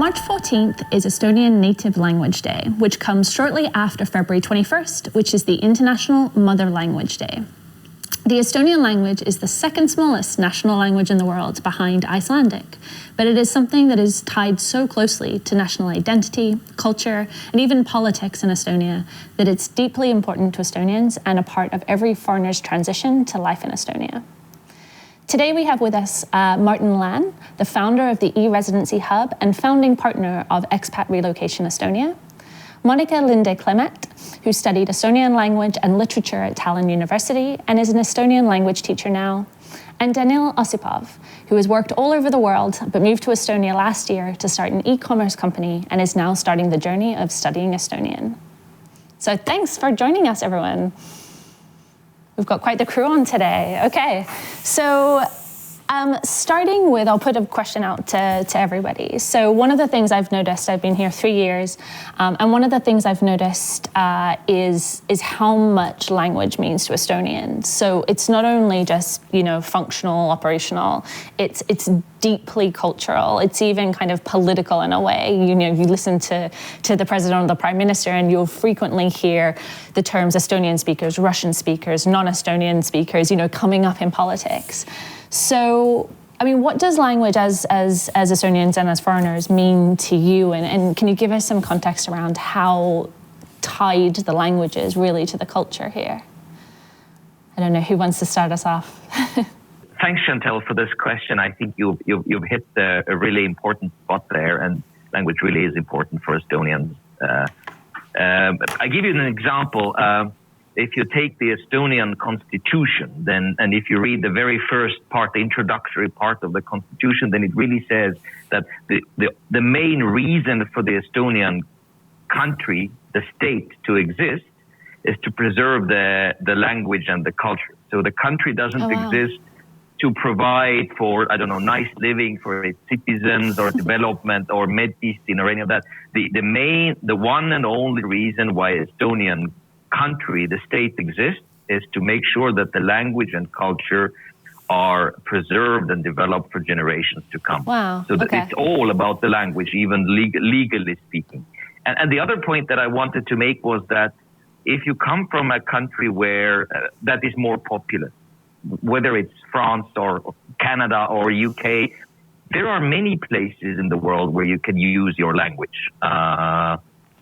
March 14th is Estonian Native Language Day, which comes shortly after February 21st, which is the International Mother Language Day. The Estonian language is the second smallest national language in the world behind Icelandic, but it is something that is tied so closely to national identity, culture, and even politics in Estonia that it's deeply important to Estonians and a part of every foreigner's transition to life in Estonia. Today we have with us Martin Lään, the founder of the e-residency hub and founding partner of Expat Relocation Estonia, Monica-Linde Klemet, who studied Estonian language and literature at Tallinn University and is an Estonian language teacher now, and Daniil Osipov, who has worked all over the world but moved to Estonia last year to start an e-commerce company and is now starting the journey of studying Estonian. So thanks for joining us, everyone. We've got quite the crew on today. Okay, so starting with, I'll put a question out to everybody. So one of the things I've noticed, I've been here 3 years, and one of the things I've noticed is how much language means to Estonians. So it's not only just, functional, operational, it's deeply cultural. It's even kind of political in a way. You listen to the president or the prime minister and you'll frequently hear the terms Estonian speakers, Russian speakers, non-Estonian speakers, coming up in politics. So, what does language as Estonians and as foreigners mean to you? And can you give us some context around how tied the language is really to the culture here? I don't know, who wants to start us off? Thanks, Chantel, for this question. I think you've hit a really important spot there, and language really is important for Estonians. I give you an example. If you take the Estonian constitution, and if you read the very first part, the introductory part of the constitution, then it really says that the main reason for the Estonian country, the state, to exist is to preserve the language and the culture. So the country doesn't exist to provide for, nice living for its citizens or development or medicine or any of that. The one and only reason why Estonian country, the state exists, is to make sure that the language and culture are preserved and developed for generations to come. Wow. So it's all about the language, even legally speaking. And the other point that I wanted to make was that if you come from a country where that is more populous, whether it's France or Canada or UK, there are many places in the world where you can use your language.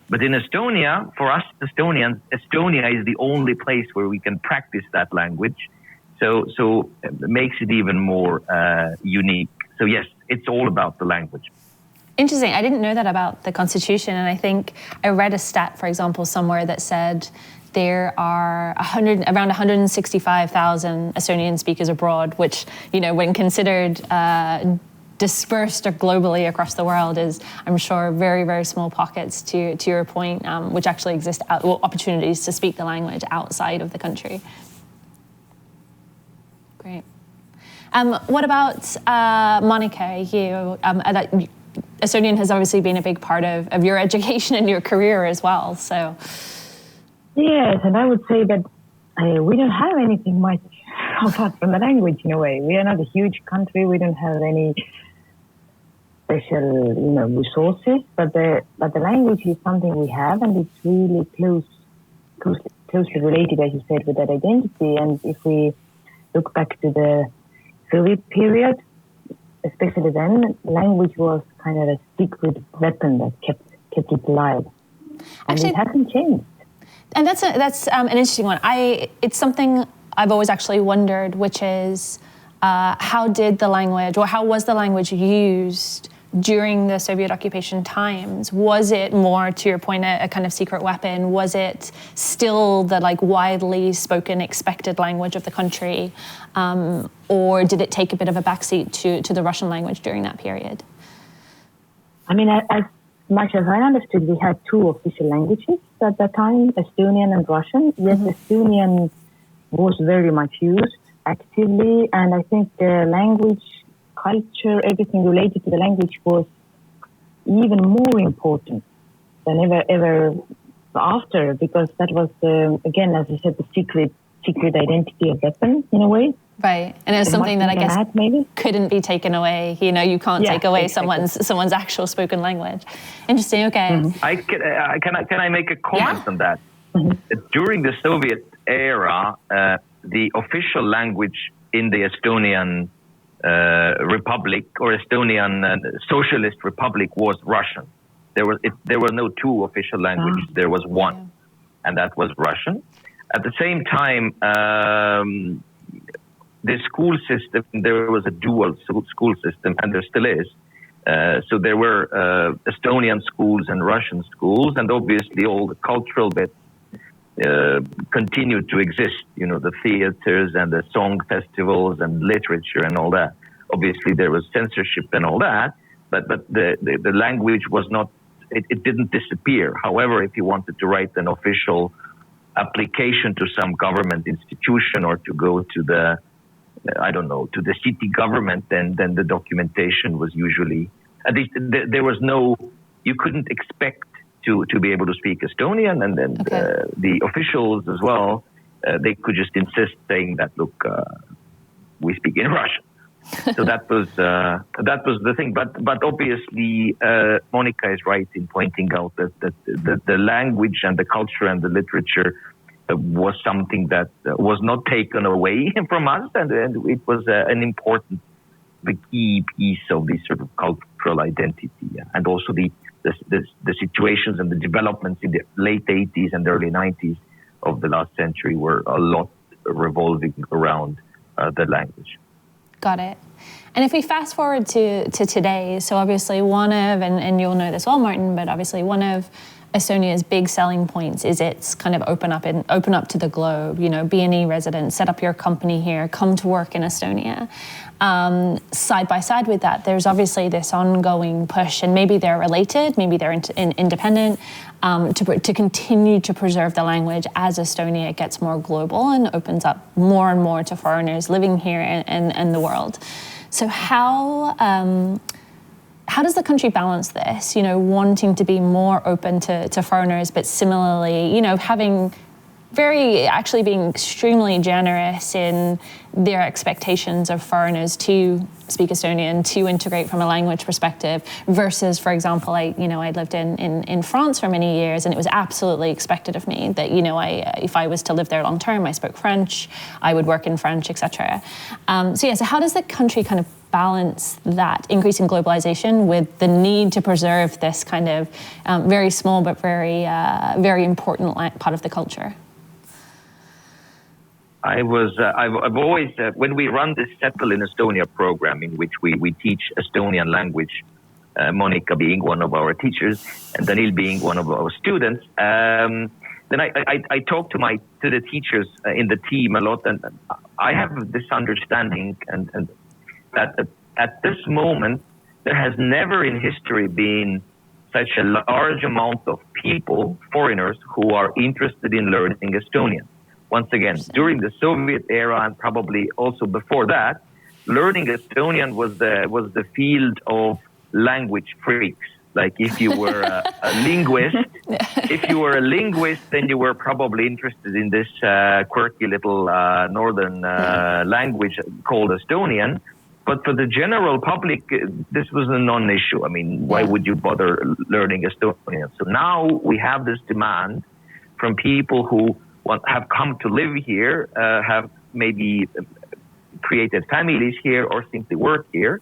But in Estonia, for us Estonians, Estonia is the only place where we can practice that language. So it makes it even more unique. So yes, it's all about the language. Interesting. I didn't know that about the Constitution. And I think I read a stat, for example, somewhere that said there are around 165,000 Estonian speakers abroad, which, when considered dispersed globally across the world is, I'm sure, very, very small pockets to your point, which actually exist, opportunities to speak the language outside of the country. Great. What about Monica, you? Estonian has obviously been a big part of your education and your career as well, so. Yes, and I would say that we don't have anything much apart from the language in a way. We are not a huge country. We don't have any special, resources, but the language is something we have, and it's really closely related, as you said, with that identity. And if we look back to the Soviet period, especially then, language was kind of a secret weapon that kept it alive, and it hasn't changed. And that's an interesting one. It's something I've always actually wondered, which is how was the language used during the Soviet occupation times? Was it more, to your point, a kind of secret weapon? Was it still the widely spoken, expected language of the country? Or did it take a bit of a backseat to the Russian language during that period? As much as I understood, we had two official languages at that time, Estonian and Russian. Yes, Estonian was very much used actively, and I think the language, culture, everything related to the language was even more important than ever after, because that was, again, as I said, the secret secret identity of weapon in a way. Right, and it's something that I guess couldn't be taken away. You know, you can't take away someone's actual spoken language. Interesting. Okay. Mm-hmm. Can I make a comment on that? Mm-hmm. During the Soviet era, the official language in the Estonian Republic or Estonian Socialist Republic was Russian. There were no two official languages. There was one, and that was Russian. At the same time, the school system, there was a dual school system, and there still is. So there were Estonian schools and Russian schools, and obviously all the cultural bits continued to exist. You know, the theaters and the song festivals and literature and all that. Obviously there was censorship and all that, but the language was not, it didn't disappear. However, if you wanted to write an official application to some government institution or to go to the to the city government, then the documentation was usually, at least there was no, you couldn't expect to be able to speak Estonian, and then the officials as well, they could just insist saying that, look, we speak in Russian. So that was the thing. But obviously, Monica is right in pointing out that the language and the culture and the literature was something that was not taken away from us, and it was an important, the key piece of this sort of cultural identity, and also the situations and the developments in the late 80s and early 90s of the last century were a lot revolving around the language. Got it. And if we fast forward to today, so obviously one of, and you'll know this well, Martin, but obviously one of Estonia's big selling points is its kind of open up to the globe, you know, B&E residents, set up your company here, come to work in Estonia. Side by side with that, there's obviously this ongoing push, and maybe they're related, maybe they're independent, to continue to preserve the language as Estonia gets more global and opens up more and more to foreigners living here and the world. So how does the country balance this, you know, wanting to be more open to foreigners, but similarly, you know, being extremely generous in their expectations of foreigners to speak Estonian, to integrate from a language perspective, versus, for example, I lived in France for many years, and it was absolutely expected of me that, you know, if I was to live there long term, I spoke French, I would work in French, etc. So how does the country kind of balance that increasing globalization with the need to preserve this kind of very small but very important part of the culture? I've always, when we run this Settle in Estonia program, in which we teach Estonian language, Monica being one of our teachers and Daniil being one of our students, then I talk to the teachers in the team a lot, and I have this understanding and that at this moment, there has never in history been such a large amount of people, foreigners, who are interested in learning Estonian. Once again, during the Soviet era and probably also before that, learning Estonian was the field of language freaks. Like if you were a linguist, then you were probably interested in this quirky little northern language called Estonian. But for the general public, this was a non-issue. I mean, why would you bother learning Estonian? So now we have this demand from people who have come to live here, have maybe created families here or simply work here,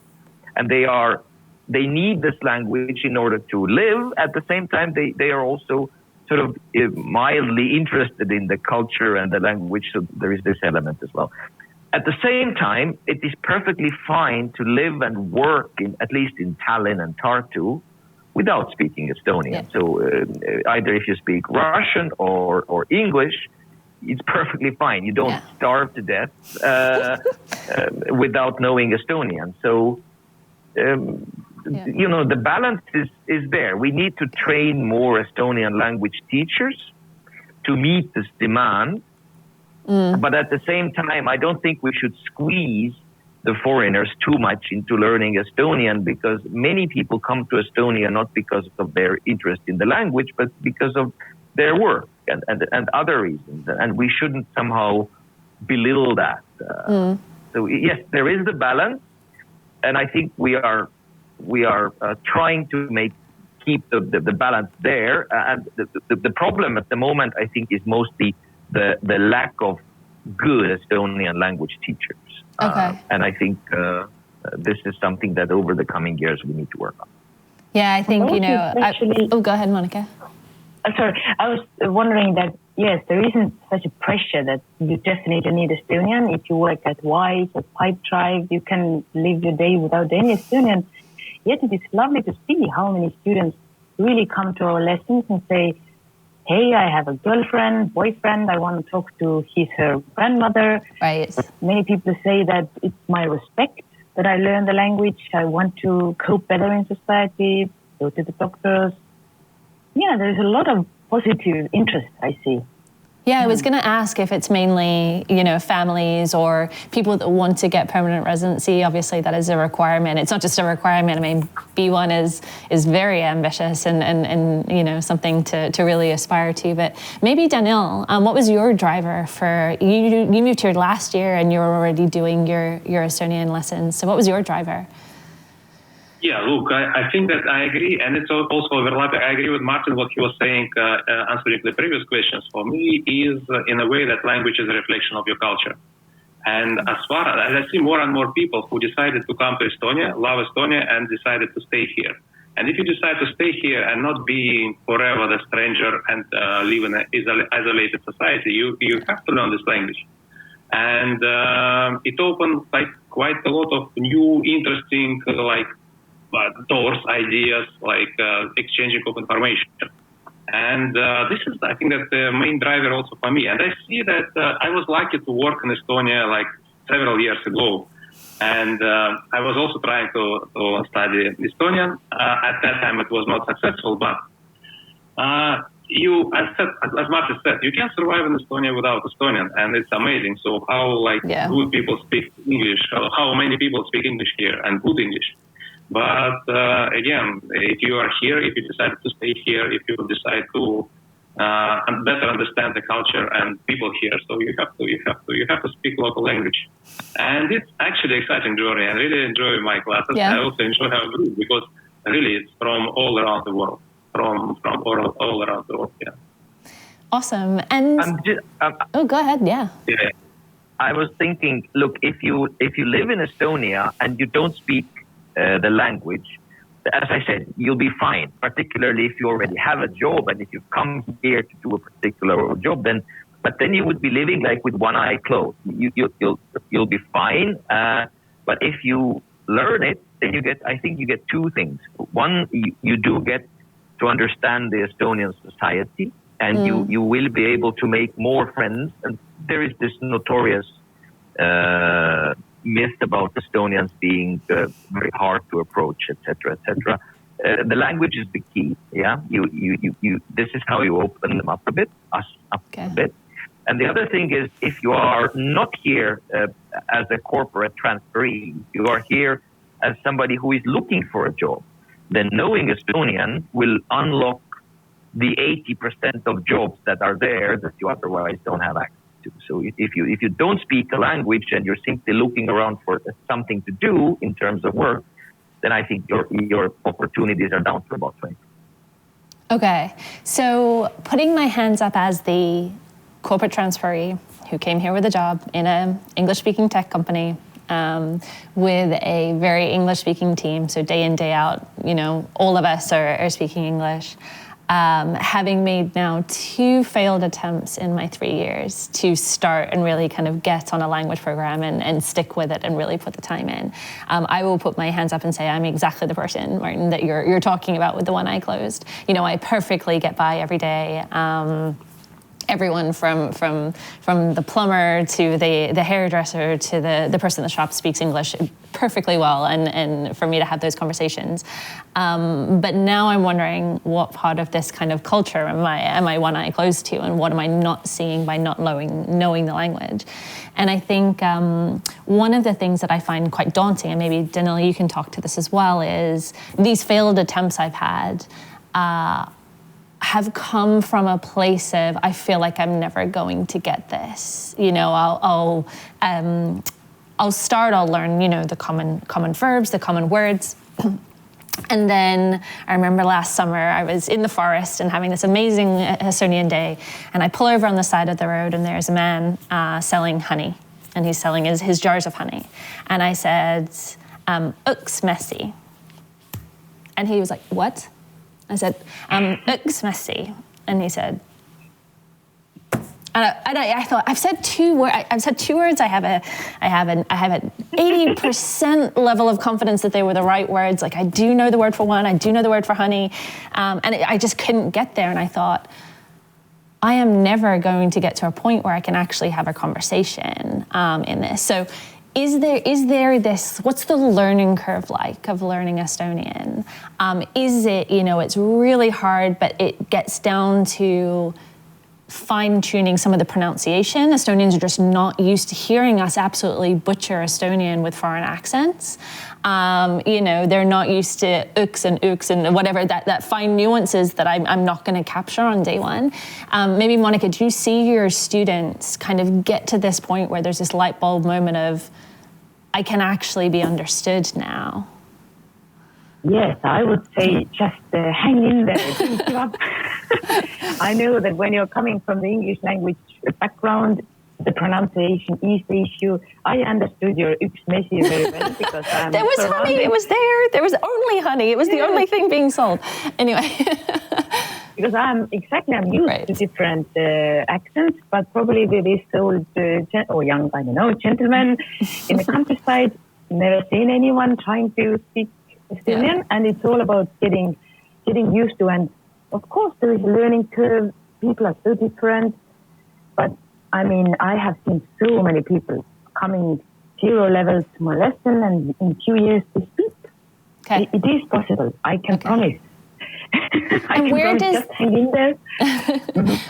and they need this language in order to live. At the same time, they are also sort of mildly interested in the culture and the language, so there is this element as well. At the same time, it is perfectly fine to live and work at least in Tallinn and Tartu without speaking Estonian. Yeah. So either if you speak Russian or English, it's perfectly fine. You don't starve to death without knowing Estonian. So, you know, the balance is there. We need to train more Estonian language teachers to meet this demand. But at the same time, I don't think we should squeeze the foreigners too much into learning Estonian, because many people come to Estonia not because of their interest in the language, but because of their work and other reasons. And we shouldn't somehow belittle that. So yes, there is the balance, and I think we are trying to keep the balance there. And the problem at the moment, I think, is mostly the lack of good Estonian language teachers. Okay. And I think this is something that over the coming years we need to work on. Yeah, I think, go ahead, Monica. Sorry, I was wondering that, yes, there isn't such a pressure that you definitely need Estonian. If you work at Wise or Pipedrive, you can live your day without any Estonian. Yet it is lovely to see how many students really come to our lessons and say, hey, I have a girlfriend, boyfriend, I want to talk to her grandmother. Right. Many people say that it's my respect that I learn the language. I want to cope better in society, go to the doctors. Yeah, there's a lot of positive interest, I see. Yeah, I was going to ask if it's mainly, families or people that want to get permanent residency. Obviously, that is a requirement. It's not just a requirement. I mean, B1 is very ambitious and something to really aspire to. But maybe, Daniil, what was your driver for, you moved here last year and you're already doing your Estonian lessons. So what was your driver? Yeah, look, I think that I agree, and it's also overlapping. I agree with Martin, what he was saying, answering the previous questions. For me, is in a way that language is a reflection of your culture. And as far as I see more and more people who decided to come to Estonia, love Estonia, and decided to stay here. And if you decide to stay here and not be forever the stranger and live in an isolated society, you have to learn this language. And it opened quite a lot of new, interesting, doors, ideas, exchanging of information. And this is, I think, that the main driver also for me. And I see that I was lucky to work in Estonia several years ago. And I was also trying to study Estonian. At that time, it was not successful, but as Martin said, you can survive in Estonia without Estonian, and it's amazing. So how good people speak English, how many people speak English here, and good English. But again, if you are here, if you decide to stay here, if you decide to better understand the culture and people here, so you have to speak local language, and it's actually an exciting journey. I really enjoy my classes. Yeah. I also enjoy our group because really it's from all around the world, from all around the world. Yeah. Awesome. And go ahead. Yeah. Yeah. I was thinking, look, if you live in Estonia and you don't speak the language, as I said, you'll be fine, particularly if you already have a job and if you come here to do a particular job, but then you would be living with one eye closed. You'll be fine. But if you learn it, then you get two things. One, you do get to understand the Estonian society, and you will be able to make more friends. And there is this notorious myth about Estonians being very hard to approach, etc., etc. The language is the key. Yeah, this is how you open them up a bit, a bit. And the other thing is, if you are not here as a corporate transferee, you are here as somebody who is looking for a job, then knowing Estonian will unlock the 80% of jobs that are there that you otherwise don't have access to. So if you don't speak a language and you're simply looking around for something to do in terms of work, then I think your opportunities are down to about 20. Okay, so putting my hands up as the corporate transferee who came here with a job in an English-speaking tech company with a very English-speaking team, so day in, day out, all of us are speaking English. Having made now 2 failed attempts in my 3 years to start and really kind of get on a language program and stick with it and really put the time in, I will put my hands up and say I'm exactly the person, Martin, that you're talking about with the one eye closed. I perfectly get by every day. Everyone from the plumber to the hairdresser to the person in the shop speaks English perfectly well, and for me to have those conversations. But now I'm wondering, what part of this kind of culture am I one eye closed to, and what am I not seeing by not knowing the language? And I think one of the things that I find quite daunting, and maybe Daniil, you can talk to this as well, is these failed attempts I've had. have come from a place of, I feel like I'm never going to get this. You know, I'll learn, you know, the common verbs, the common words. And then I remember last summer I was in the forest and having this amazing Estonian day, and I pull over on the side of the road and there's a man selling honey, and he's selling his jars of honey. And I said, "Uks messi." And he was like, "What?" I said, "Uks messi." And he said, I thought, I've said two words. I have an 80% level of confidence that they were the right words. Like, I do know the word for one, I do know the word for honey, I just couldn't get there. And I thought, I am never going to get to a point where I can actually have a conversation in this. So, is there this? What's the learning curve like of learning Estonian? Is it, you know, it's really hard, but it gets down to fine-tuning some of the pronunciation. Estonians are just not used to hearing us absolutely butcher Estonian with foreign accents. You know, they're not used to uks and whatever, that fine nuances that I'm not going to capture on day one. Maybe, Monica, do you see your students kind of get to this point where there's this light bulb moment of, I can actually be understood now? Yes, I would say just hang in there, don't give up. I know that when you're coming from the English language background, the pronunciation is the issue. I understood your uks messi very well because there was honey, it was there. There was only honey. It was the only thing being sold. Anyway. Because I'm used to different accents, but probably this old young, I don't know, gentleman in the countryside, never seen anyone trying to speak Estonian, and it's all about getting used to. And of course, there is a learning curve. People are so different, but I mean, I have seen so many people coming 0 level to my lesson, and in 2 years to speak. Okay. It is possible. I can promise. And where does just hang in there.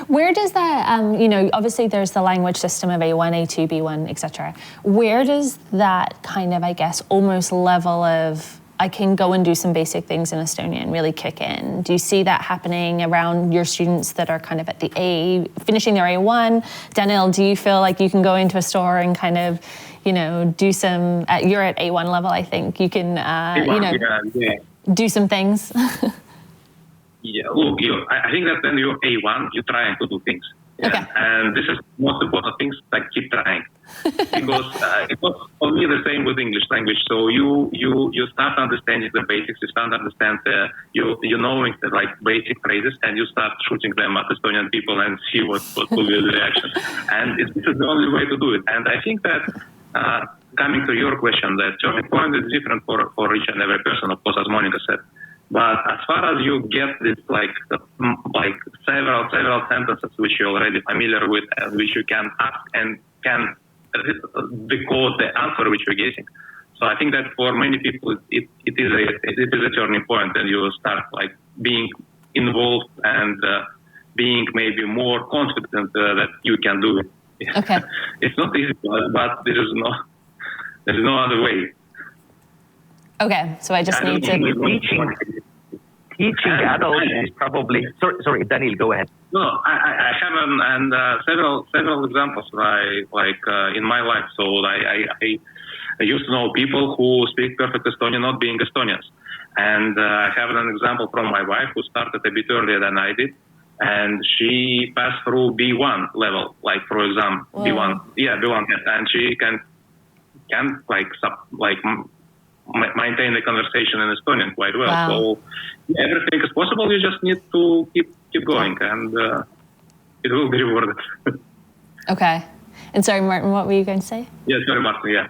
Where does that? You know, obviously there's the language system of A1, A2, B1, etc. Where does that kind of, I guess, almost level of I can go and do some basic things in Estonian really kick in? Do you see that happening around your students that are kind of at the finishing their A1? Daniil, do you feel like you can go into a store and kind of, you know, do some, you're at A1 level, I think. You can, do some things? Yeah, look, I think that when you're A1, you're trying to do things. Yeah? Okay. And this is most important things, like keep trying. Because it was for me the same with English language. So you start understanding the basics, you start understand you knowing the like basic phrases, and you start shooting them at Estonian people and see what will be the reaction. And this is the only way to do it. And I think that coming to your question, the turning point is different for each and every person, of course, as Monica said. But as far as you get this like several sentences which you're already familiar with and which you can ask and can decode the answer which you're guessing. So I think that for many people it is a turning point, and you start like being involved and being maybe more confident that you can do it. Okay. It's not easy, but there is no other way. Okay, so I just need to... Teaching adults is probably... Sorry, Daniil, go ahead. No, I have several examples in my life. So I used to know people who speak perfect Estonian not being Estonians. And I have an example from my wife who started a bit earlier than I did. And she passed through B1 level, like for example, Whoa. B1. Yeah, B1. And she can maintain the conversation in Estonian quite well. Wow. So everything is possible. You just need to keep going, and it will be rewarded. Okay. And sorry, Martin, what were you going to say? Yeah, sorry, Martin. Yeah.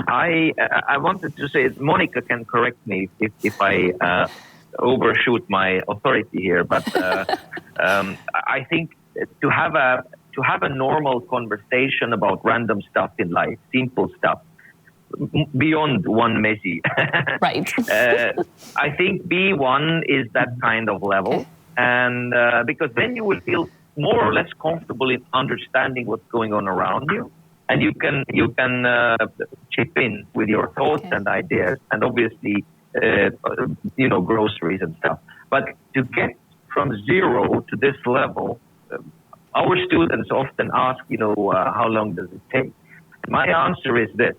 I wanted to say, Monica can correct me if I overshoot my authority here, but I think to have a normal conversation about random stuff in life, simple stuff, beyond one Messi. Right. I think B1 is that kind of level. Okay. And because then you will feel more or less comfortable in understanding what's going on around you. And you can chip in with your thoughts and ideas, and obviously, groceries and stuff. But to get from zero to this level, our students often ask, how long does it take? My answer is that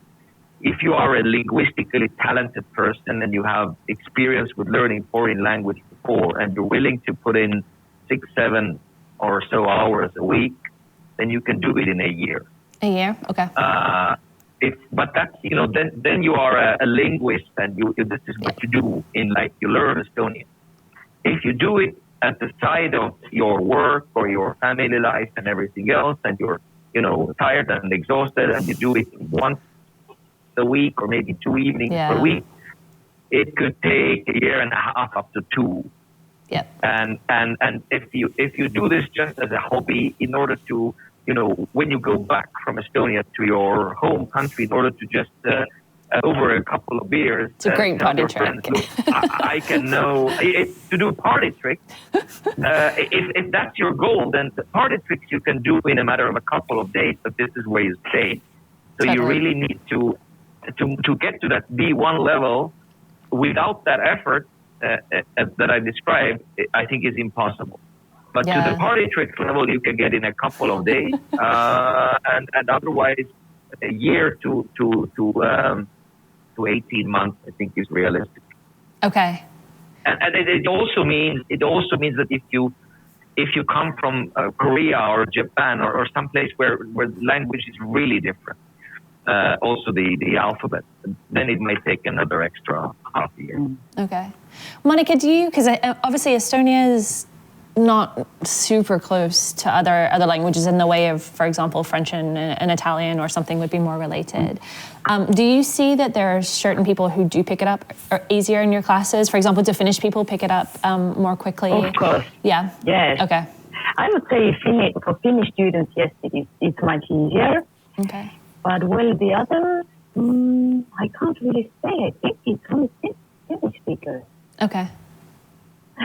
if you are a linguistically talented person and you have experience with learning foreign language before, and you're willing to put in 6, 7 or so hours a week, then you can do it in a year. A year, okay. But that's, then you are a linguist, and this is what you do in life. You learn Estonian. If you do it at the side of your work or your family life and everything else, and you're, tired and exhausted, and you do it once a week or maybe 2 evenings per week, it could take a year and a half up to 2. Yeah. And if you do this just as a hobby, in order to, when you go back from Estonia to your home country, in order to just over a couple of beers, it's a great party trick. Friends, look, I can know to do a party trick. If that's your goal, then the party tricks you can do in a matter of a couple of days. But this is where you stay. So you really need to get to that B1 level. Without that effort that I described, I think is impossible. But to the party trick level, you can get in a couple of days, and otherwise a year to 18 months, I think, is realistic. Okay. And it also means that if you come from Korea or Japan or someplace where language is really different, also the alphabet, then it may take another extra half a year. Okay. Monica, because obviously Estonia is not super close to other languages in the way of, for example, French and Italian or something would be more related. Do you see that there are certain people who do pick it up easier in your classes? For example, do Finnish people pick it up more quickly? Of course. Yeah? Yes. Okay. I would say for Finnish students, yes, it's much easier. Okay. But the other, I can't really say. I think it's only Finnish speakers. Okay.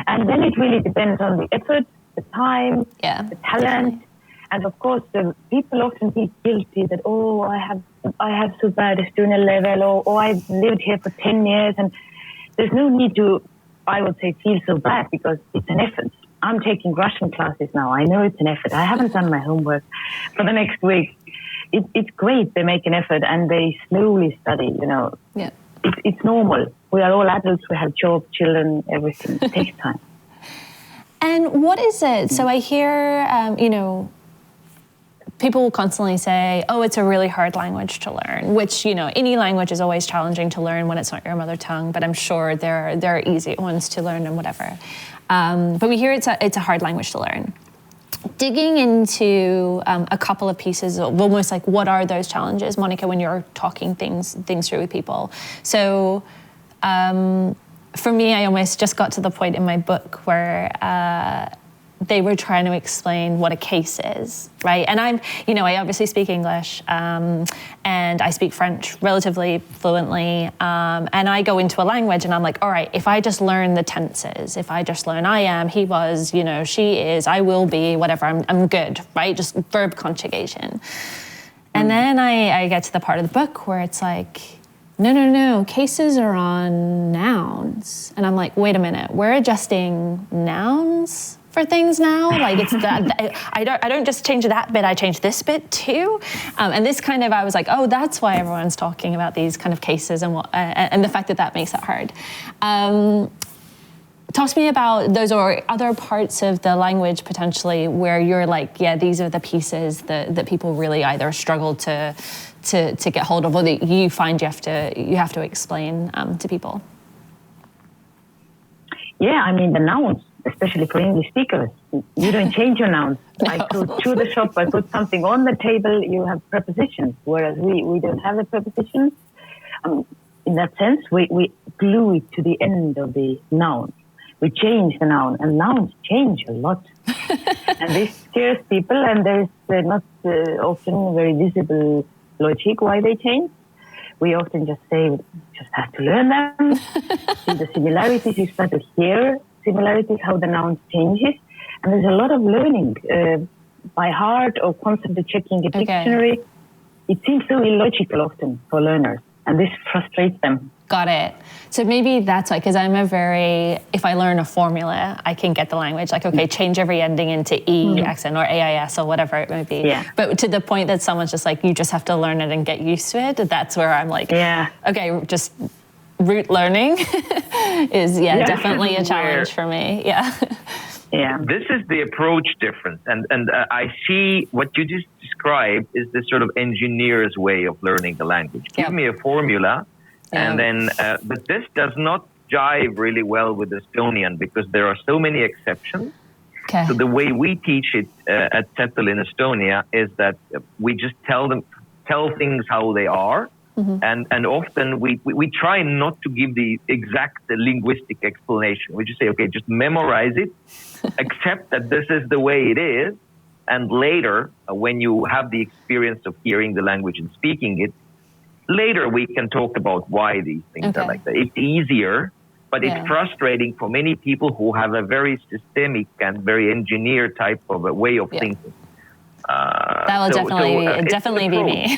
And then it really depends on the effort, the time, the talent. And of course, the people often feel guilty that, I have so bad Estonian level, or I've lived here for 10 years. And there's no need to, I would say, feel so bad, because it's an effort. I'm taking Russian classes now. I know it's an effort. I haven't done my homework for the next week. It's great. They make an effort and they slowly study, Yeah. It's normal. We are all adults. We have jobs, children, everything. It takes time. And what is it? So I hear, people constantly say, it's a really hard language to learn, which, any language is always challenging to learn when it's not your mother tongue, but I'm sure there are easy ones to learn and whatever. But we hear it's a hard language to learn. Digging into a couple of pieces, almost like what are those challenges, Monica, when you're talking things through with people? So for me, I almost just got to the point in my book where they were trying to explain what a case is, right? And I obviously speak English and I speak French relatively fluently. And I go into a language and I'm like, all right, if I just learn the tenses, if I just learn I am, he was, she is, I will be, whatever, I'm good, right? Just verb conjugation. And then I get to the part of the book where it's like, no, cases are on nouns. And I'm like, wait a minute, we're adjusting nouns for things now? Like it's that, I don't just change that bit, I change this bit too. And this kind of, I was like, that's why everyone's talking about these kind of cases and the fact that makes it hard. Talk to me about those or other parts of the language potentially where you're like, these are the pieces that people really either struggle to get hold of, or that you find you have to explain to people. Yeah, I mean the nouns, especially for English speakers, you don't change your nouns. No. I go to the shop, I put something on the table, you have prepositions, whereas we don't have the prepositions. In that sense, we glue it to the end of the noun. We change the noun, and nouns change a lot. And this scares people, and there's not often very visible logic why they change. We often just say, just have to learn them. See the similarities, you start to hear similarities, how the noun changes. And there's a lot of learning by heart or constantly checking the dictionary. It seems so illogical often for learners. and this frustrates them. Got it. So maybe that's why, because if I learn a formula, I can get the language, like, okay, change every ending into E accent or AIS or whatever it may be. Yeah. But to the point that someone's just like, you just have to learn it and get used to it, that's where I'm like, okay, just root learning is definitely a challenge for me. Yeah. Yeah. This is the approach difference. And I see what you just described is this sort of engineer's way of learning the language. Give me a formula. And then, but this does not jive really well with Estonian because there are so many exceptions. Okay. So the way we teach it at Chantel in Estonia is that we just tell things how they are. Mm-hmm. And often we try not to give the exact linguistic explanation. We just say, okay, just memorize it, accept that this is the way it is. And later, when you have the experience of hearing the language and speaking it, later we can talk about why these things are like that. It's easier, but it's frustrating for many people who have a very systemic and very engineer type of a way of thinking. That will definitely be me.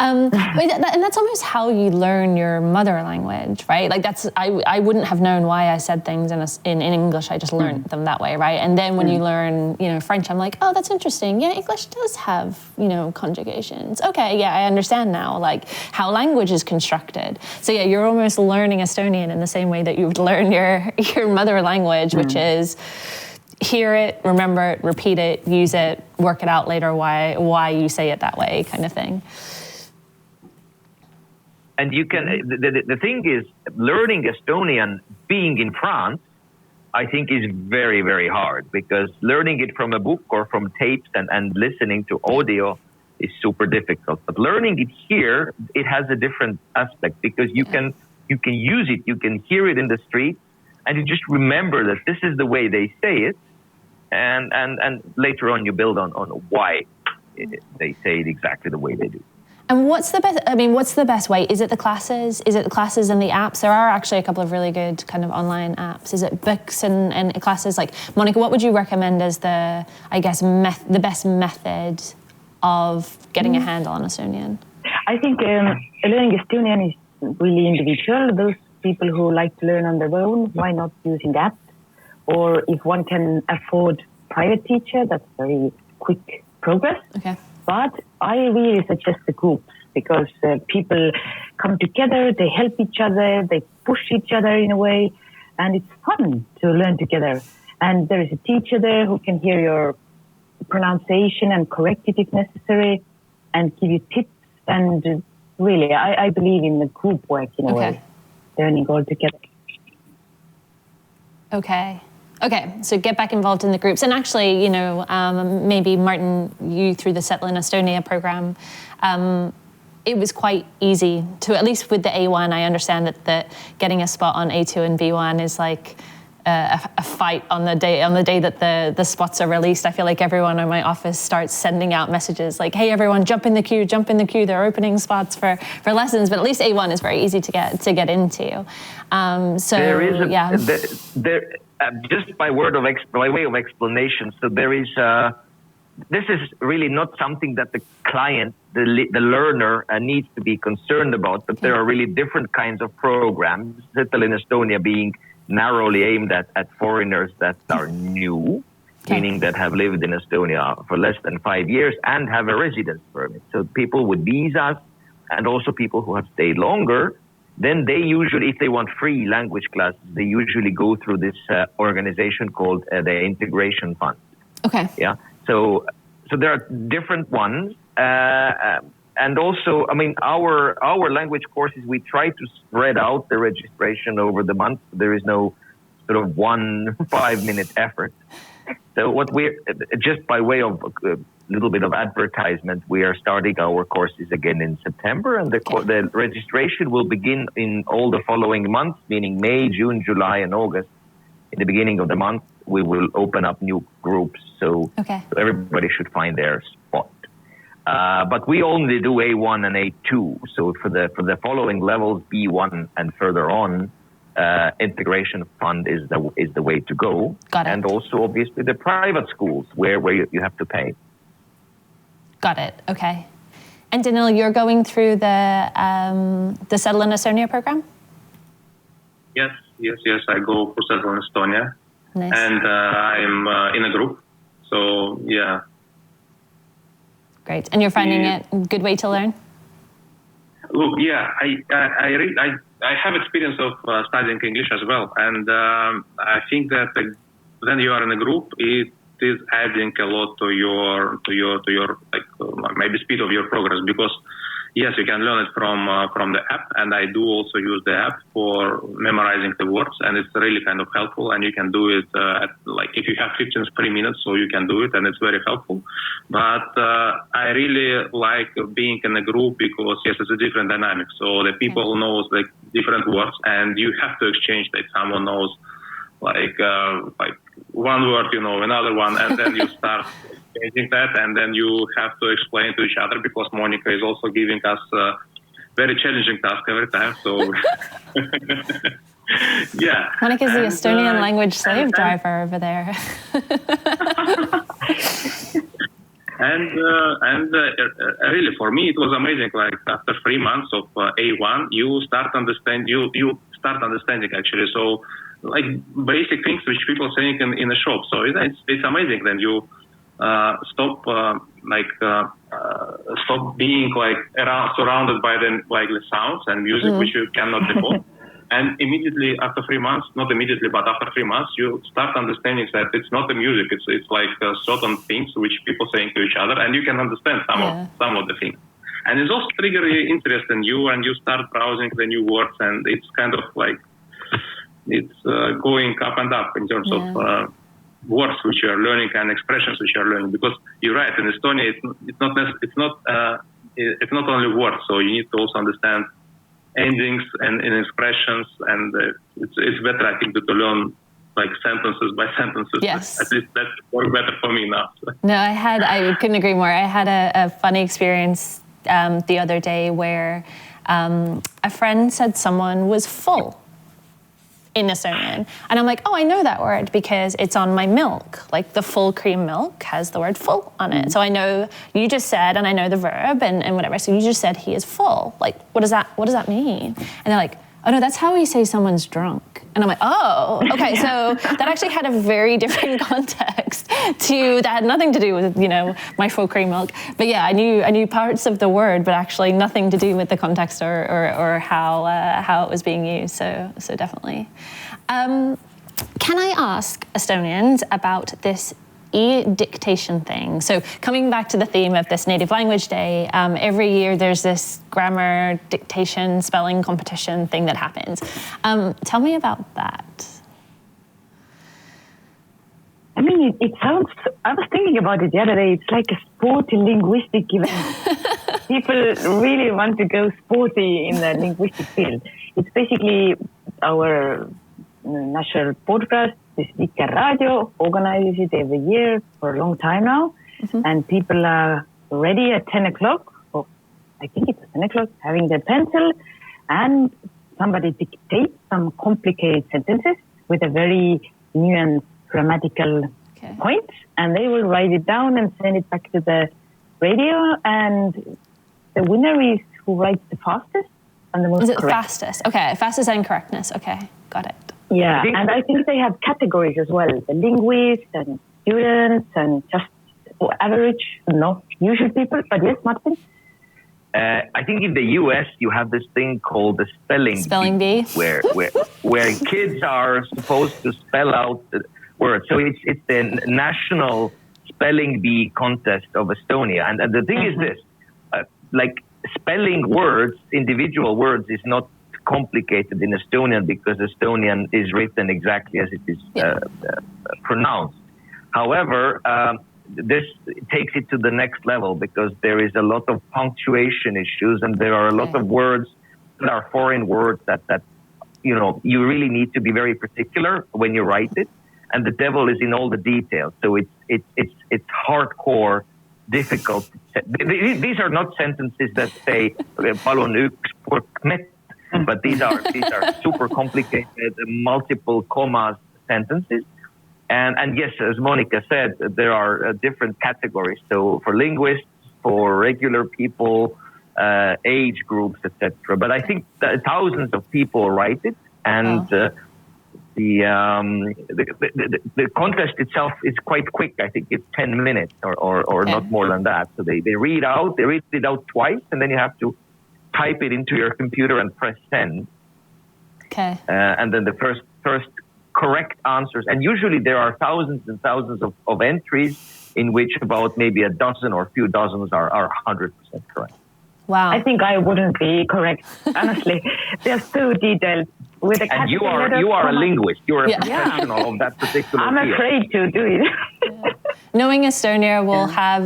And that's almost how you learn your mother language, right? Like I wouldn't have known why I said things in English. I just learned them that way, right? And then when you learn, French, I'm like, oh, that's interesting. Yeah, English does have, conjugations. Okay, yeah, I understand now, like how language is constructed. So yeah, you're almost learning Estonian in the same way that you would learn your mother language, which is hear it, remember it, repeat it, use it, work it out later why you say it that way, kind of thing. And you can, the thing is, learning Estonian being in France, I think is very, very hard because learning it from a book or from tapes and listening to audio is super difficult. But learning it here, it has a different aspect because you can use it, you can hear it in the street, and you just remember that this is the way they say it. And later on, you build on why they say it exactly the way they do. And what's the best way? Is it the classes? Is it the classes and the apps? There are actually a couple of really good kind of online apps. Is it books and classes? Like, Monica, what would you recommend as the best method of getting a handle on Estonian? I think learning Estonian is really individual. Those people who like to learn on their own, why not using apps? Or if one can afford private teacher, that's very quick progress. Okay. But I really suggest the groups because people come together, they help each other, they push each other in a way, and it's fun to learn together. And there is a teacher there who can hear your pronunciation and correct it if necessary and give you tips. And really, I believe in the group work in a way, learning all together. Okay, so get back involved in the groups. And actually, maybe Martin, you through the Settle in Estonia program, it was quite easy to, at least with the A1, I understand that getting a spot on A2 and B1 is like a fight on the day that the spots are released. I feel like everyone in my office starts sending out messages like, hey, everyone, jump in the queue, they're opening spots for lessons. But at least A1 is very easy to get into. Just by way of explanation, so there is. This is really not something that the client, the learner, needs to be concerned about. But there are really different kinds of programs. Settle in Estonia being narrowly aimed at foreigners that are new, meaning that have lived in Estonia for less than 5 years and have a residence permit. So people with visas and also people who have stayed longer. Then they usually, if they want free language classes, they usually go through this organization called the Integration Fund. Okay. Yeah. So there are different ones, and also, our language courses, we try to spread out the registration over the month. There is no sort of 1 5-minute effort. So what we're just by way of little bit of advertisement, we are starting our courses again in September, and the registration will begin in all the following months, meaning May, June, July, and August. In the beginning of the month, we will open up new groups, so everybody should find their spot. But we only do A1 and A2, so for the following levels, B1 and further on, Integration Fund is the way to go. Got it. And also, obviously, the private schools where you have to pay. Got it. Okay. And Daniil, you're going through the Settle in Estonia program? Yes. I go for Settle in Estonia. Nice. And I'm in a group. So, yeah. Great. And you're finding it a good way to learn? Look, yeah, I have experience of studying English as well. And I think that when you are in a group, it is adding a lot to your like maybe speed of your progress, because yes, you can learn it from the app, and I do also use the app for memorizing the words, and it's really kind of helpful, and you can do it at, like, if you have 15 free minutes, so you can do it, and it's very helpful. But I really like being in a group because yes, it's a different dynamic. So the people knows like different words, and you have to exchange. Like someone knows like one word, another one, and then you start changing that, and then you have to explain to each other, because Monica is also giving us a very challenging task every time. So, yeah. Monica's the Estonian language slave driver over there. And really, for me, it was amazing. Like after 3 months of A1, you start understanding actually. So, like basic things which people are saying in the shop. So it's amazing. Then you stop being like surrounded by the sounds and music which you cannot decode. And immediately after 3 months, not immediately, but after 3 months, you start understanding that it's not the music. It's like certain things which people saying to each other, and you can understand some of the things. And it's also triggering interest in you, and you start browsing the new words, and it's kind of like it's going up and up in terms of words which you are learning and expressions which you are learning. Because you're right, in Estonia it's not only words, so you need to also understand endings and expressions, and it's better, I think, to learn like sentences by sentences. Yes. At least that works better for me now. No, I couldn't agree more. I had a funny experience the other day where a friend said someone was full in Estonian. And I'm like, oh, I know that word because it's on my milk. Like the full cream milk has the word full on it. So I know you just said, and I know the verb and whatever. So you just said he is full. Like, what does that mean? And they're like, oh no, that's how we say someone's drunk. And I'm like, oh, okay. So that actually had a very different context that had nothing to do with, my full cream milk. But yeah, I knew parts of the word, but actually nothing to do with the context or how it was being used. So definitely. Can I ask Estonians about this e-dictation thing? So coming back to the theme of this Native Language Day, every year there's this grammar, dictation, spelling competition thing that happens. Tell me about that. I mean, it sounds, I was thinking about it the other day, it's like a sporty linguistic event. People really want to go sporty in the linguistic field. It's basically our national podcast, this Viker Radio, organizes it every year for a long time now. Mm-hmm. And people are ready at 10 o'clock, or I think it's 10 o'clock, having their pencil, and somebody dictates some complicated sentences with a very nuanced grammatical points, and they will write it down and send it back to the radio, and the winner is who writes the fastest and the most correct. Fastest? Okay, fastest and correctness. Okay, got it. Yeah, and I think they have categories as well, the linguists and students and just average, not usual people. But yes, Martin? I think in the US you have this thing called the spelling bee, where kids are supposed to spell out the words. So it's the national spelling bee contest of Estonia, and the thing is this: like spelling words, individual words, is not complicated in Estonian because Estonian is written exactly as it is pronounced. However, this takes it to the next level because there is a lot of punctuation issues, and there are a lot of words that are foreign words that you really need to be very particular when you write it, and the devil is in all the details. So it's hardcore, difficult. These are not sentences that say "palun üks porkmet," but these are super complicated, multiple commas sentences. And yes, as Monica said, there are different categories. So for linguists, for regular people, age groups, etc. But I think that thousands of people write it, and the contest itself is quite quick. I think it's 10 minutes or not more than that. So they read it out twice, and then you have to type it into your computer and press send. Okay. And then the first correct answers, and usually there are thousands and thousands of entries in which about maybe a dozen or a few dozens are 100% correct. Wow. I think I wouldn't be correct, honestly. They're so detailed. And you are a linguist. You're a professional of that particular I'm field. afraid to do it. Knowing Estonia, we'll have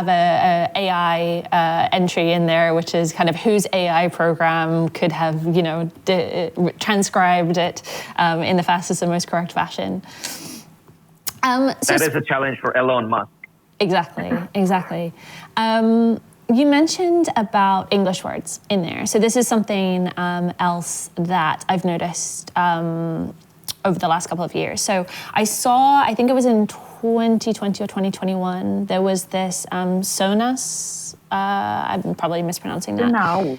a AI entry in there, which is kind of whose AI program could have transcribed it in the fastest and most correct fashion. That is a challenge for Elon Musk. Exactly. You mentioned about English words in there. So this is something else that I've noticed over the last couple of years. So I think it was in 2020 or 2021, there was this SONAS, I'm probably mispronouncing that.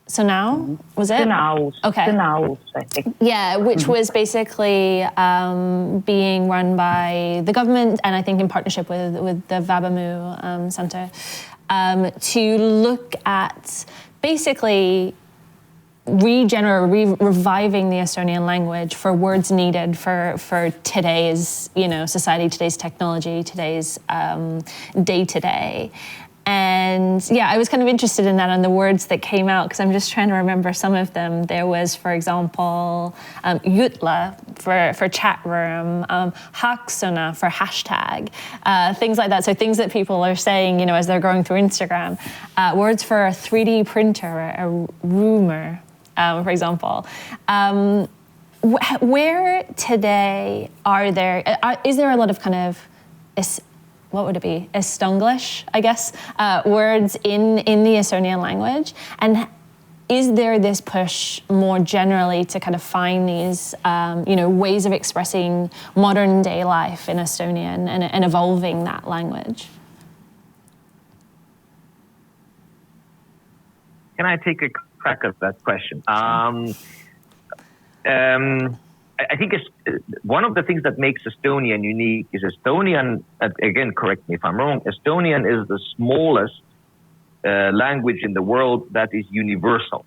So now, was it? Okay. Sonaus, I think. Yeah, which was basically being run by the government, and I think in partnership with the Vabamu Center, to look at basically reviving the Estonian language for words needed for today's society, today's technology, today's day-to-day. And yeah, I was kind of interested in that and the words that came out, because I'm just trying to remember some of them. There was, for example, jutla for chat room, haksuna for hashtag, things like that. So things that people are saying, as they're going through Instagram. Words for a 3D printer, a rumor, for example. Where today is there a lot of kind of, what would it be? Estonglish, I guess, words in the Estonian language. And is there this push more generally to kind of find these, ways of expressing modern day life in Estonian and evolving that language? Can I take a crack at that question? I think one of the things that makes Estonian unique is Estonian, again, correct me if I'm wrong, Estonian is the smallest language in the world that is universal,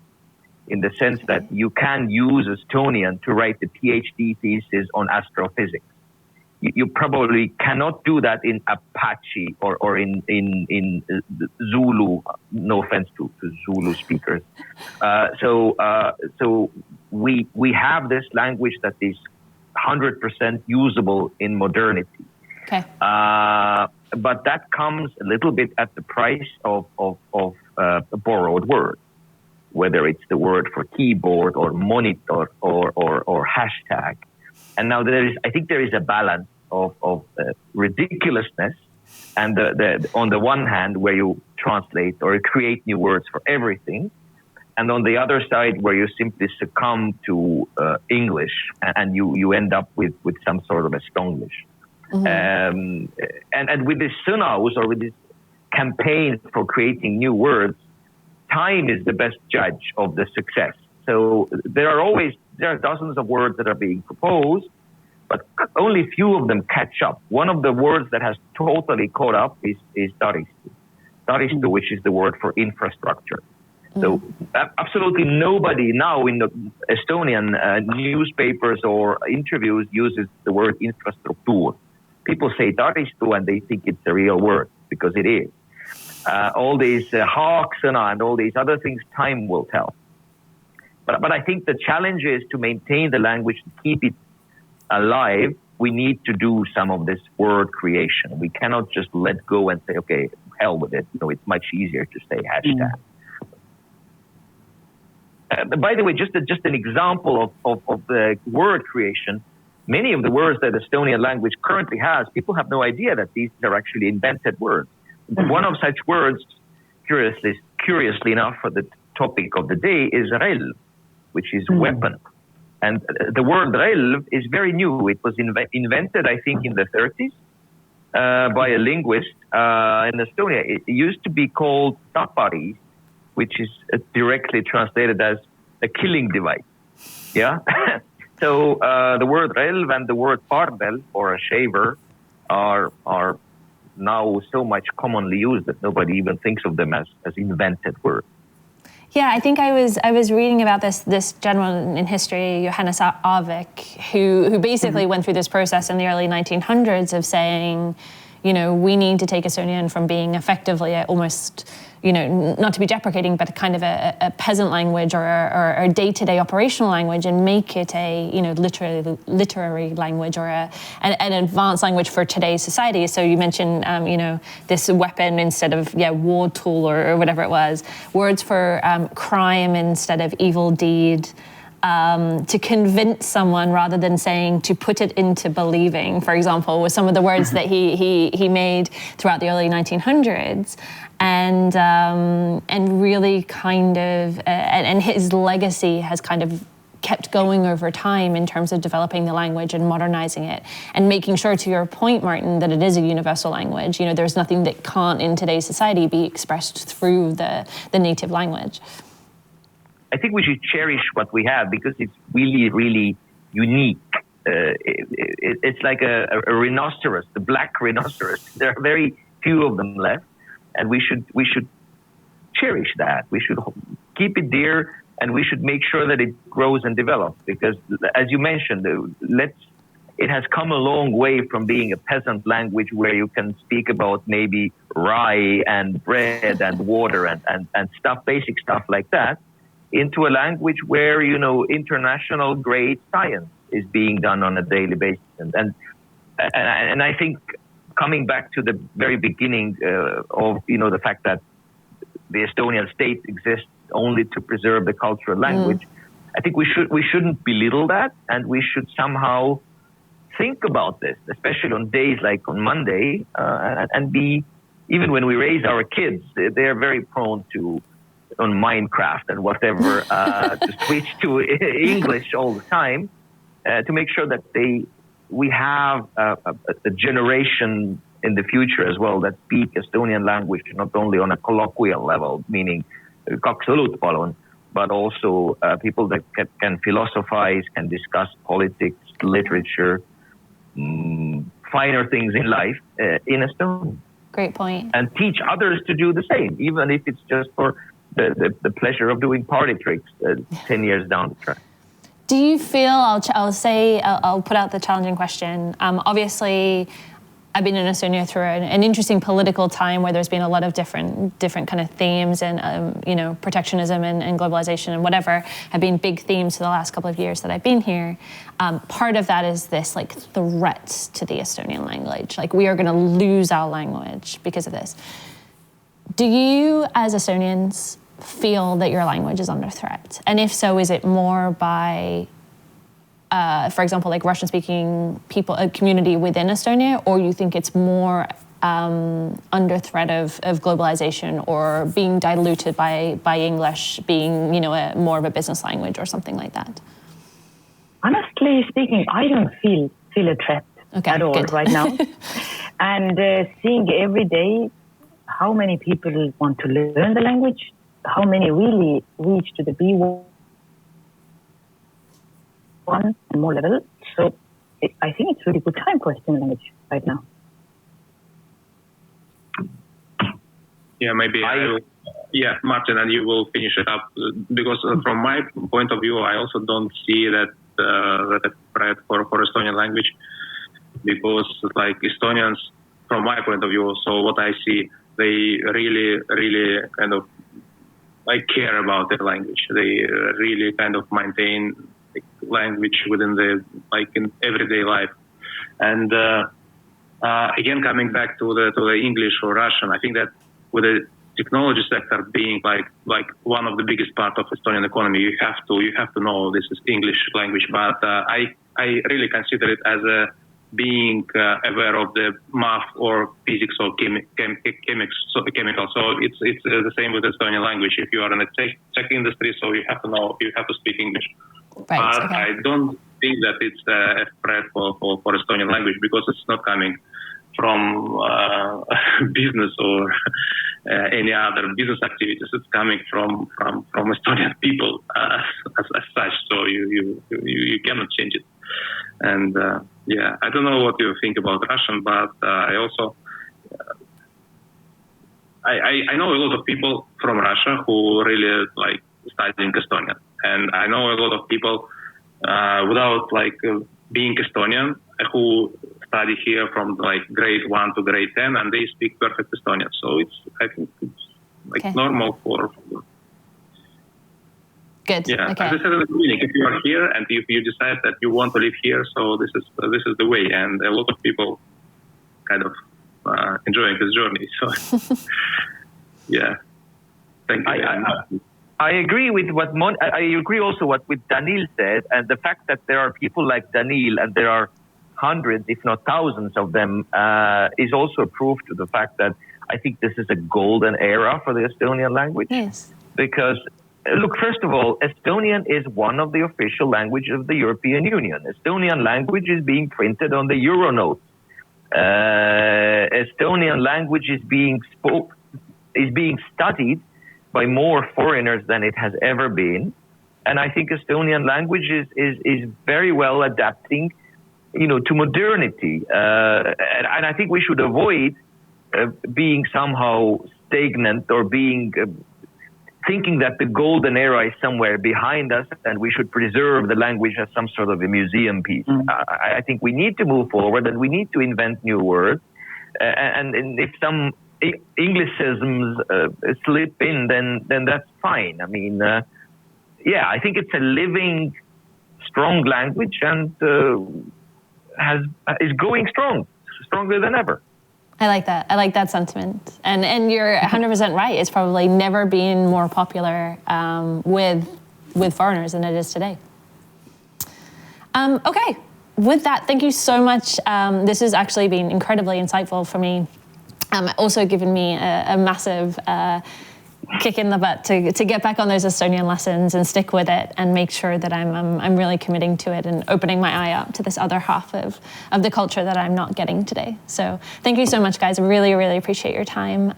in the sense that you can use Estonian to write the PhD thesis on astrophysics. You probably cannot do that in Apache or in Zulu, no offense to Zulu speakers. So we have this language that is 100% usable in modernity. Okay. But that comes a little bit at the price of a borrowed word, whether it's the word for keyboard or monitor or hashtag. And now I think there is a balance of ridiculousness, and on the one hand where you translate or create new words for everything, and on the other side where you simply succumb to English and you end up with some sort of Estonglish. Mm-hmm. And with this Sonaus, or with this campaign for creating new words, time is the best judge of the success. So there are dozens of words that are being proposed, but only few of them catch up. One of the words that has totally caught up is taristu. Taristu, which is the word for infrastructure. So absolutely nobody now in the Estonian newspapers or interviews uses the word infrastructure. People say taristu and they think it's a real word, because it is. All these haaksõna and all these other things, time will tell. But I think the challenge is to maintain the language, to keep it alive. We need to do some of this word creation. We cannot just let go and say, okay, hell with it. It's much easier to say hashtag. By the way, just an example of the word creation. Many of the words that the Estonian language currently has, people have no idea that these are actually invented words. One of such words, curiously enough, for the topic of the day, is relv, which is weapon. And the word relv is very new. It was invented, I think, in the 30s. by a linguist in Estonia. It used to be called tapari, which is directly translated as a killing device. Yeah. So the word relv and the word pardel, or a shaver, are now so much commonly used that nobody even thinks of them as invented words. Yeah, I think I was reading about this gentleman in history, Johannes Avik, who basically went through this process in the early 1900s of saying, we need to take Estonian from being effectively almost, not to be deprecating, but kind of a peasant language or a day-to-day operational language, and make it a literary language or an advanced language for today's society. So you mentioned this weapon instead of war tool or whatever it was, words for crime instead of evil deed. To convince someone rather than saying to put it into believing, for example, was some of the words that he made throughout the early 1900s, and really kind of and his legacy has kind of kept going over time in terms of developing the language and modernizing it and making sure, to your point, Martin, that it is a universal language. There's nothing that can't in today's society be expressed through the native language. I think we should cherish what we have because it's really, really unique. It's like a rhinoceros, the black rhinoceros. There are very few of them left, and we should cherish that. We should keep it dear, and we should make sure that it grows and develops. Because, as you mentioned, it has come a long way from being a peasant language where you can speak about maybe rye and bread and water and stuff, basic stuff like that, into a language where, international grade science is being done on a daily basis. And I think coming back to the very beginning of, the fact that the Estonian state exists only to preserve the cultural language, I think we shouldn't belittle that, and we should somehow think about this, especially on days like on Monday, and even when we raise our kids, they're very prone to, on Minecraft and whatever, to switch to English all the time, to make sure that we have a generation in the future as well that speak Estonian language, not only on a colloquial level, meaning kaks õlut palun, but also people that can philosophize, can discuss politics, literature, finer things in life in Estonian. Great point. And teach others to do the same, even if it's just for the pleasure of doing party tricks 10 years down the track. Do you feel, I'll put out the challenging question. Obviously, I've been in Estonia through an interesting political time where there's been a lot of different kind of themes, and protectionism and globalization and whatever have been big themes for the last couple of years that I've been here. Part of that is this threat to the Estonian language. We are going to lose our language because of this. Do you, as Estonians, feel that your language is under threat? And if so, is it more by, for example, Russian-speaking people, a community within Estonia, or you think it's more under threat of globalization or being diluted by English being, more of a business language or something like that? Honestly speaking, I don't feel a threat at all right now. And seeing every day how many people want to learn the language, how many really reach to the B1 and more level. So I think it's a really good time for Estonian language right now. Yeah, maybe Martin, and you will finish it up, because from my point of view, I also don't see that a threat for Estonian language, because Estonians, from my point of view, so what I see, they really, really kind of care about their language. They really kind of maintain language within in everyday life. And again, coming back to the English or Russian, I think that with the technology sector being like one of the biggest part of Estonian economy, you have to know this is English language. But I really consider it as being aware of the math or physics or chemical. So it's the same with Estonian language. If you are in the tech industry, so you have to speak English. Right, I don't think that it's a threat for Estonian language, because it's not coming business or any other business activities. It's coming from Estonian people as such. So you cannot change it. And I don't know what you think about Russian, but I also I know a lot of people from Russia who really like studying Estonian, and I know a lot of people without being Estonian who study here from grade 1 to grade 10, and they speak perfect Estonian. So I think it's normal for. Good. Yeah, okay. As I said in the beginning, if you are here and if you decide that you want to live here, so this is the way, and a lot of people kind of enjoying this journey. So yeah, thank you. I agree with what I agree also what Daniil said, and the fact that there are people like Daniil, and there are hundreds, if not thousands of them, is also proof to the fact that I think this is a golden era for the Estonian language. Yes. Because, look, first of all, Estonian is one of the official languages of the European Union. Estonian language is being printed on the Euronote. Estonian language is being studied by more foreigners than it has ever been. And I think Estonian language is very well adapting, to modernity. And I think we should avoid being somehow stagnant or being thinking that the golden era is somewhere behind us and we should preserve the language as some sort of a museum piece. I think we need to move forward and we need to invent new words. And if some Englicisms slip in, then that's fine. I mean, I think it's a living, strong language and is going stronger than ever. I like that. I like that sentiment. And you're 100% right. It's probably never been more popular with foreigners than it is today. Okay. With that, thank you so much. This has actually been incredibly insightful for me. Also given me a massive kick in the butt to get back on those Estonian lessons and stick with it and make sure that I'm really committing to it and opening my eye up to this other half of the culture that I'm not getting today. So thank you so much, guys. I really, really appreciate your time.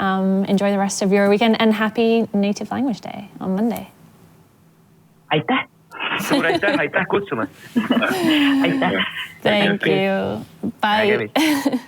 Enjoy the rest of your weekend and happy Native Language Day on Monday. Aitäh! Suur aitäh kutsumast! Aitäh! Thank you. Bye.